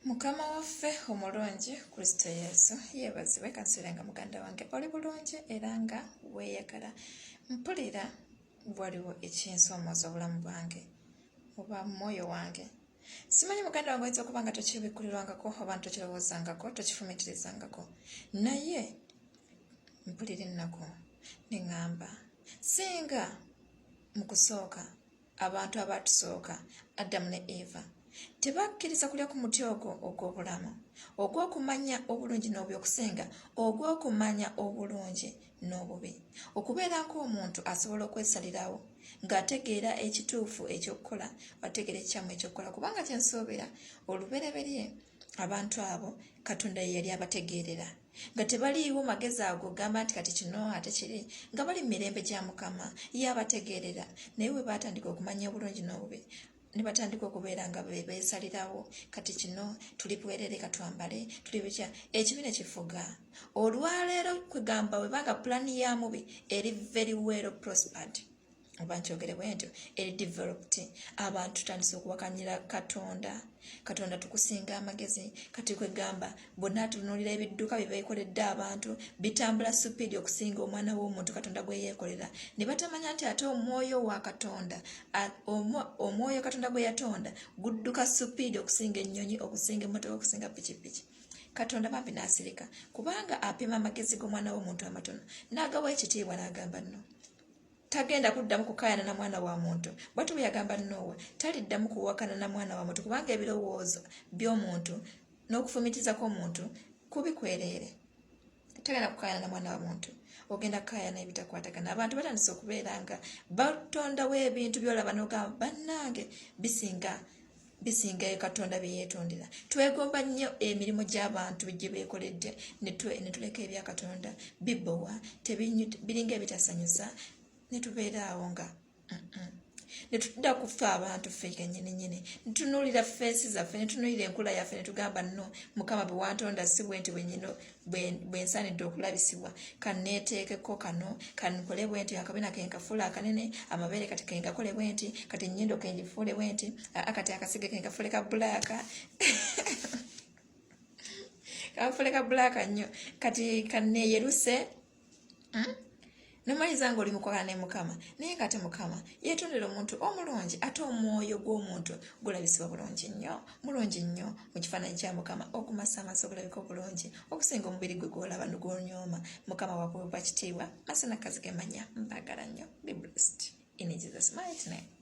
Mukama waffe omulungi Kristo Yesu yeebazibwe kansirenga muganda wange oli bulungi era nga weeyagala. Mpulira waliwo ekinsomooza obulamu bwange oba mwoyo wange. Simanyi muganda wange oyinza okuba nga tokibikkulirwangako oba tokirowoozangako tokifumitirizangako, naye mpulira ennaku neŋŋamba singa mu kusooka abantu abatusooka Adamu ne Eva tebakkiriza kulya ku muti ogwo ogw'obulamu ogw'okumanya obulungi n'obubi, okusenga ogw'okumanya obulungi n'obubi, okubeera ng'omuntu asobola okwesalirawo ng'ategeera ekituufu ekyokukola, ategeera ekikyamu ekyokukola. Kubanga kyensuubira olubereberye abantu abo Katonda ye yali abategeerera nga tebaliiwo magezi ago gamba nti kati kino ate kiri, nga bali mu mirembe gya Mukama ye abategeerera. Naye bwe baatandika okumanya obulungi n'obubi ne batandika okubeera nga beesalirawo kati kino tuli bwerere katwambale tuli bitya, ekibi ne kifuga. Olwaleero kwegamba webanga pulaani ya mubi eri very well prospered oba nkyogere bwe ntyo eri developed, abantu tutandise okuwakanyira Katonda tukusinga amagezi. Kati kwegamba bonna tunuulira ebidduka bye beekoledde abantu bitambula supiidi okusinga omwana w'omuntu Katonda gwe yeekolera, ne batamanya nti ate omwoyo wa Katonda omwoyo Katonda gwe yatonda gudduka supiidi okusinga ennyonyi, okusinga emmotoka, okusinga pikipiki. Katonda bambi n'asirika kubanga apima amagezi g'omwana w'omuntu amatono n'agawa ekitiibwa n'agamba nno tagenda kuddamu kukaayana na mwana wa muntu. Bwatu bwe yagamba Noowa taliddamu kuwakana na mwana wa muntu kubanga ebirowoozo by'omuntu n'okufumitiza kw'omuntu kubi kwereere. Tagenda kukaayana na mwana wa muntu, ogenda kukaayana ebitakwatagana. Abantu batandise okubeera nga batondawo ebintu by'olaba n'ogamba bannange bisinga Katonda bye yeetondera. Twegomba nnyo emirimu gy'abantu gye beekoledde ne tuleka ebya Katonda bibbowa biringa ebitasanyusa ne tubeera awo nga ne tudda kufa abantu ffe kennyini ne tunuulira feesi zaffe ne tunuulira enkula yaffe ne tugamba nno Mukama bwe wantonda si bwe nti bwennyino bwe nsaanidde okulabisibwa, kanneeteekeko kano kankole bwe nti akabina ke nkafuula akanene, amabeere kati ke ngakole bwe nti, kati ennyindo ke ngifuule bwe nti, kati akasige ke nkafuule ka bbulaaka kanfuule ka bbulaaka nnyo, kati kanneeyeruse. Nomaliza ng'oli mukwagala ne Mukama naye ng'ate Mukama yeetondera omuntu omulungi, ate omwoyo gw'omuntu gulabisibwa bulungi nnyo mu kifaananyi kya Mukama, okumasamasa obulabika obulungi okusinga omubiri gwe gw'olaba n'ogwonyooma. Mukama wakuweebwa kitiibwa, Masana Kazige manya mbagala nnyo. Be blessed in Jesus' mighty name.